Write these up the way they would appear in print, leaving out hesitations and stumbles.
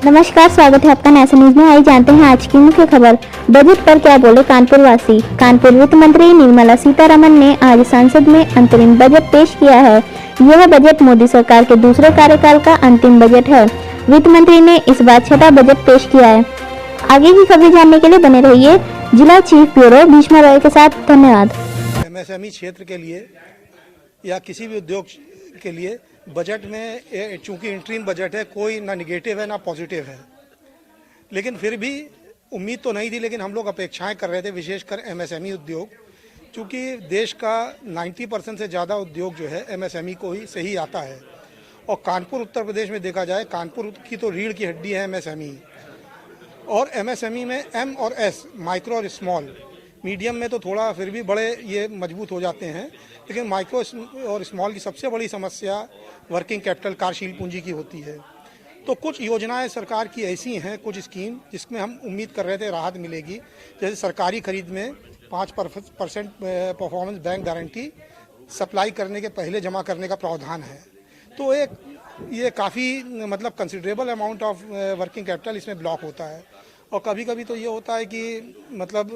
नमस्कार, स्वागत है आपका नेशन न्यूज में। आइए जानते हैं आज की मुख्य खबर। बजट पर क्या बोले कानपुर वासी। कानपुर वित्त मंत्री निर्मला सीतारमण ने आज संसद में अंतरिम बजट पेश किया है। यह बजट मोदी सरकार के दूसरे कार्यकाल का अंतिम बजट है। वित्त मंत्री ने इस बार छठा बजट पेश किया है। आगे की खबरें जानने के लिए बने रहिए जिला चीफ ब्यूरो भीष्मा रॉय के साथ। धन्यवाद। एमएसएमई क्षेत्र के लिए या किसी भी उद्योग के लिए बजट में चूंकि इंटरिम बजट है, कोई ना निगेटिव है ना पॉजिटिव है, लेकिन फिर भी उम्मीद तो नहीं थी, लेकिन हम लोग अपेक्षाएं कर रहे थे, विशेषकर एमएसएमई उद्योग, क्योंकि देश का 90% से ज़्यादा उद्योग जो है एमएसएमई को ही से ही आता है। और कानपुर उत्तर प्रदेश में देखा जाए, कानपुर की तो रीढ़ की हड्डी है एमएसएमई। और एमएसएमई में एम और एस, माइक्रो और स्मॉल, मीडियम में तो थोड़ा फिर भी बड़े ये मजबूत हो जाते हैं, लेकिन माइक्रो और स्मॉल की सबसे बड़ी समस्या वर्किंग कैपिटल, कार्यशील पूंजी की होती है। तो कुछ योजनाएं सरकार की ऐसी हैं, कुछ स्कीम जिसमें हम उम्मीद कर रहे थे राहत मिलेगी, जैसे सरकारी खरीद में 5% परफॉर्मेंस बैंक गारंटी सप्लाई करने के पहले जमा करने का प्रावधान है। तो ये काफ़ी मतलब considerable amount of working capital इसमें ब्लॉक होता है। और कभी कभी तो ये होता है कि मतलब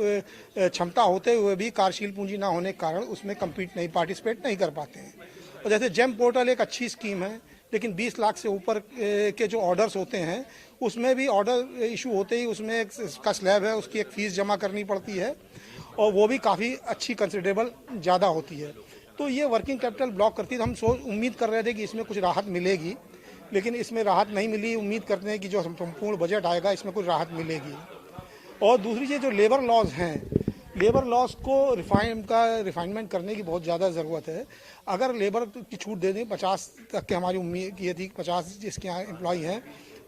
क्षमता होते हुए भी कार्यशील पूंजी ना होने के कारण उसमें पार्टिसिपेट नहीं कर पाते हैं। और जैसे जेम पोर्टल एक अच्छी स्कीम है, लेकिन 20 लाख से ऊपर के जो ऑर्डर्स होते हैं उसमें भी ऑर्डर इशू होते ही उसमें इसका स्लैब है, उसकी एक फ़ीस जमा करनी पड़ती है, और वो भी काफ़ी अच्छी कंसिडरेबल ज़्यादा होती है। तो ये वर्किंग कैपिटल ब्लॉक करती है। हम उम्मीद कर रहे थे कि इसमें कुछ राहत मिलेगी, लेकिन इसमें राहत नहीं मिली। उम्मीद करते हैं कि जो संपूर्ण बजट आएगा इसमें कुछ राहत मिलेगी। और दूसरी चीज़, जो लेबर लॉज हैं, लेबर लॉज को रिफाइनमेंट करने की बहुत ज़्यादा ज़रूरत है। अगर लेबर की छूट दे दें, 50 तक के हमारी उम्मीद ये थी, 50 जिसके यहाँ एम्प्लॉय हैं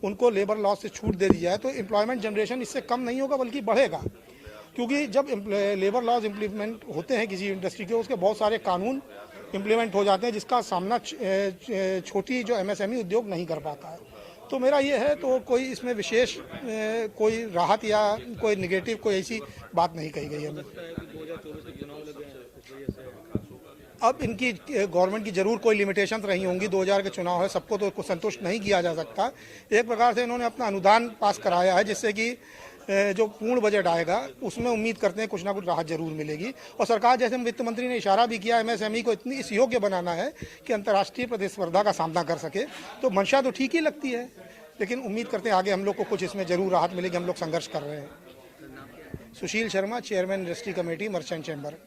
उनको लेबर लॉज से छूट दे दी जाए तो एम्प्लॉयमेंट जनरेशन इससे कम नहीं होगा बल्कि बढ़ेगा। क्योंकि जब लेबर लॉज इम्प्लीमेंट होते हैं किसी इंडस्ट्री के, उसके बहुत सारे कानून इम्प्लीमेंट हो जाते हैं जिसका सामना छोटी जो एमएसएमई उद्योग नहीं कर पाता है। तो मेरा ये है, तो कोई इसमें विशेष कोई राहत या कोई निगेटिव कोई ऐसी बात नहीं कही गई है। अब इनकी गवर्नमेंट की जरूर कोई लिमिटेशन रही होंगी, 2000 के चुनाव है, सबको तो संतुष्ट नहीं किया जा सकता। एक प्रकार से इन्होंने अपना अनुदान पास कराया है, जिससे कि जो पूर्ण बजट आएगा उसमें उम्मीद करते हैं कुछ ना कुछ राहत जरूर मिलेगी। और सरकार, जैसे वित्त मंत्री ने इशारा भी किया, एमएसएमई को इतनी इस योग्य बनाना है कि अंतर्राष्ट्रीय प्रतिस्पर्धा का सामना कर सके। तो मंशा तो ठीक ही लगती है, लेकिन उम्मीद करते हैं आगे हम लोग को कुछ इसमें जरूर राहत मिलेगी। हम लोग संघर्ष कर रहे हैं। Sushil Sharma, chairman industry committee, merchant chamber.